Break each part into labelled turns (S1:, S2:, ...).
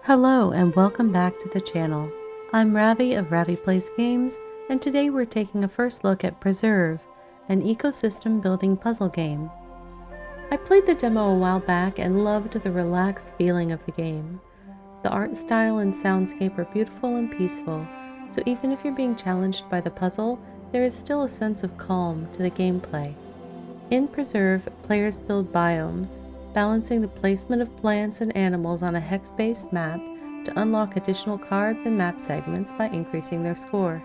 S1: Hello and welcome back to the channel. I'm Ravvy of Ravvy Plays Games, and today we're taking a first look at Preserve, an ecosystem building puzzle game. I played the demo a while back and loved the relaxed feeling of the game. The art style and soundscape are beautiful and peaceful, so even if you're being challenged by the puzzle, there is still a sense of calm to the gameplay. In Preserve, players build biomes, balancing the placement of plants and animals on a hex-based map to unlock additional cards and map segments by increasing their score.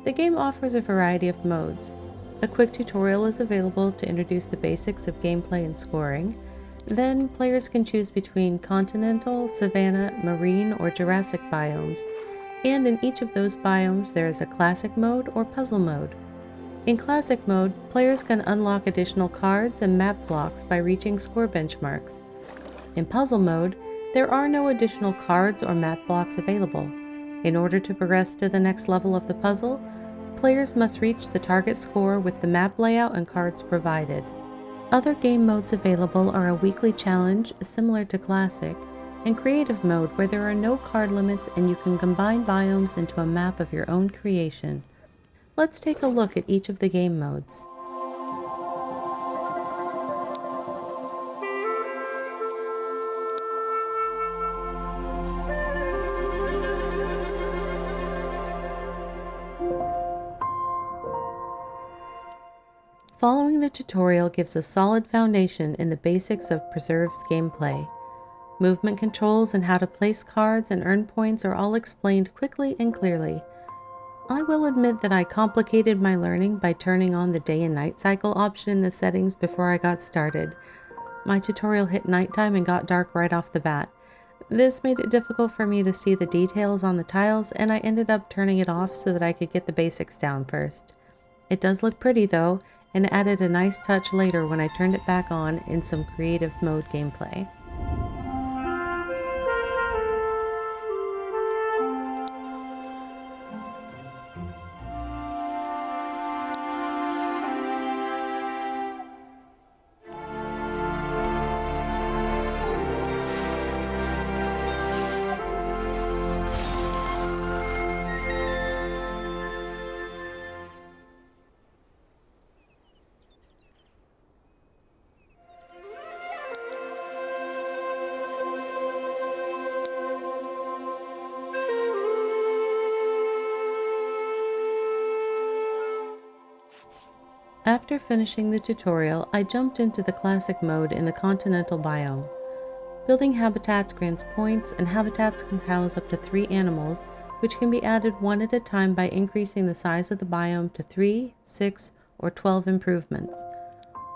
S1: The game offers a variety of modes. A quick tutorial is available to introduce the basics of gameplay and scoring. Then, players can choose between continental, savanna, marine, or Jurassic biomes, and in each of those biomes there is a classic mode or puzzle mode. In Classic mode, players can unlock additional cards and map blocks by reaching score benchmarks. In Puzzle mode, there are no additional cards or map blocks available. In order to progress to the next level of the puzzle, players must reach the target score with the map layout and cards provided. Other game modes available are a weekly challenge similar to Classic, and Creative mode where there are no card limits and you can combine biomes into a map of your own creation. Let's take a look at each of the game modes. Following the tutorial gives a solid foundation in the basics of Preserve's gameplay. Movement controls and how to place cards and earn points are all explained quickly and clearly. I will admit that I complicated my learning by turning on the day and night cycle option in the settings before I got started. My tutorial hit nighttime and got dark right off the bat. This made it difficult for me to see the details on the tiles, and I ended up turning it off so that I could get the basics down first. It does look pretty though, and added a nice touch later when I turned it back on in some creative mode gameplay. After finishing the tutorial, I jumped into the Classic mode in the Continental biome. Building habitats grants points, and habitats can house up to 3 animals, which can be added one at a time by increasing the size of the biome to 3, 6, or 12 improvements.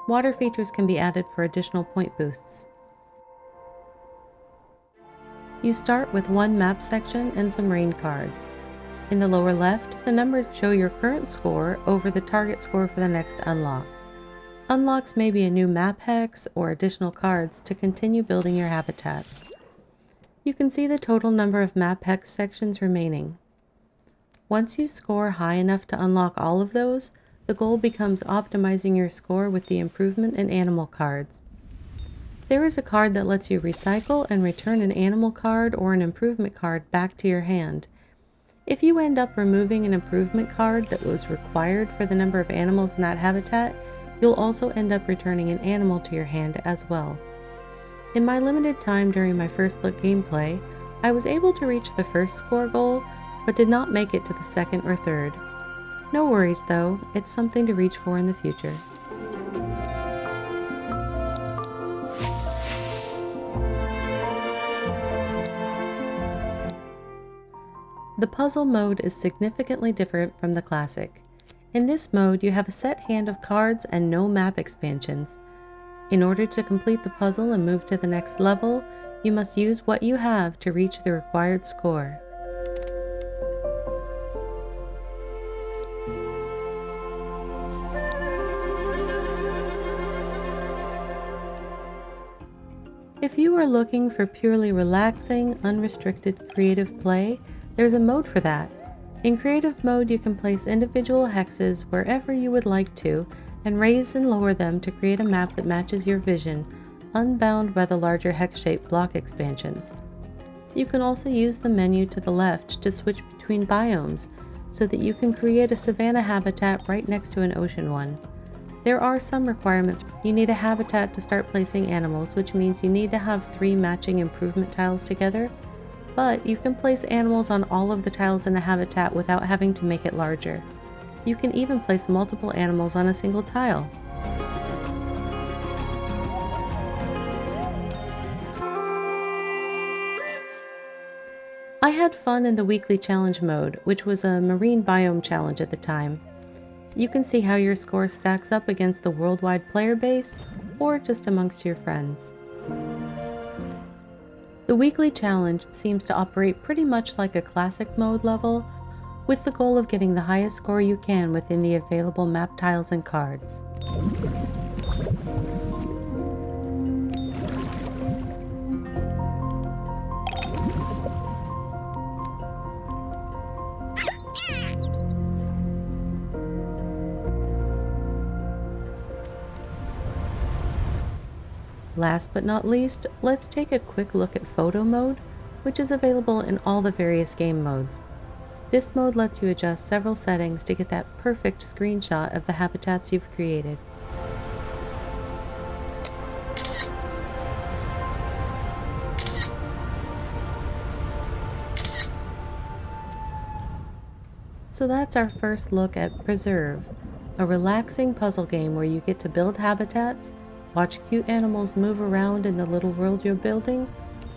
S1: Water features can be added for additional point boosts. You start with one map section and some rain cards. In the lower left, the numbers show your current score over the target score for the next unlock. Unlocks may be a new map hex or additional cards to continue building your habitats. You can see the total number of map hex sections remaining. Once you score high enough to unlock all of those, the goal becomes optimizing your score with the improvement and animal cards. There is a card that lets you recycle and return an animal card or an improvement card back to your hand. If you end up removing an improvement card that was required for the number of animals in that habitat, you'll also end up returning an animal to your hand as well. In my limited time during my first look gameplay, I was able to reach the first score goal, but did not make it to the second or third. No worries though, it's something to reach for in the future. The puzzle mode is significantly different from the Classic. In this mode, you have a set hand of cards and no map expansions. In order to complete the puzzle and move to the next level, you must use what you have to reach the required score. If you are looking for purely relaxing, unrestricted creative play, there's a mode for that. In Creative mode, you can place individual hexes wherever you would like to, and raise and lower them to create a map that matches your vision, unbound by the larger hex-shaped block expansions. You can also use the menu to the left to switch between biomes so that you can create a savanna habitat right next to an ocean one. There are some requirements. You need a habitat to start placing animals, which means you need to have 3 matching improvement tiles together, but you can place animals on all of the tiles in a habitat without having to make it larger. You can even place multiple animals on a single tile. I had fun in the weekly challenge mode, which was a marine biome challenge at the time. You can see how your score stacks up against the worldwide player base or just amongst your friends. The weekly challenge seems to operate pretty much like a classic mode level, with the goal of getting the highest score you can within the available map tiles and cards. Last but not least, let's take a quick look at photo mode, which is available in all the various game modes. This mode lets you adjust several settings to get that perfect screenshot of the habitats you've created. So that's our first look at Preserve, a relaxing puzzle game where you get to build habitats, watch cute animals move around in the little world you're building,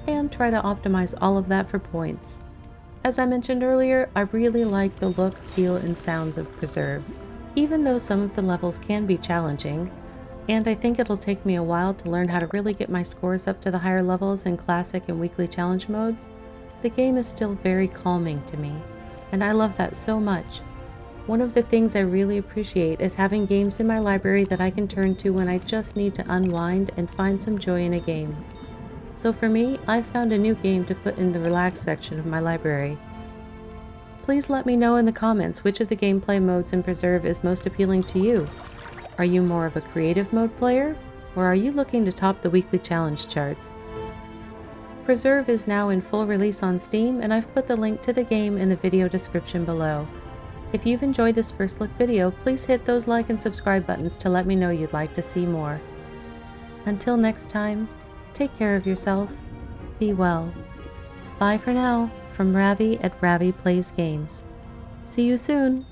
S1: and try to optimize all of that for points. As I mentioned earlier, I really like the look, feel, and sounds of Preserve, even though some of the levels can be challenging, and I think it'll take me a while to learn how to really get my scores up to the higher levels in classic and weekly challenge modes. The game is still very calming to me, and I love that so much. One of the things I really appreciate is having games in my library that I can turn to when I just need to unwind and find some joy in a game. So for me, I've found a new game to put in the relax section of my library. Please let me know in the comments which of the gameplay modes in Preserve is most appealing to you. Are you more of a creative mode player, or are you looking to top the weekly challenge charts? Preserve is now in full release on Steam, and I've put the link to the game in the video description below. If you've enjoyed this first look video, please hit those like and subscribe buttons to let me know you'd like to see more. Until next time, take care of yourself, be well. Bye for now, from Ravvy at Ravvy Plays Games. See you soon!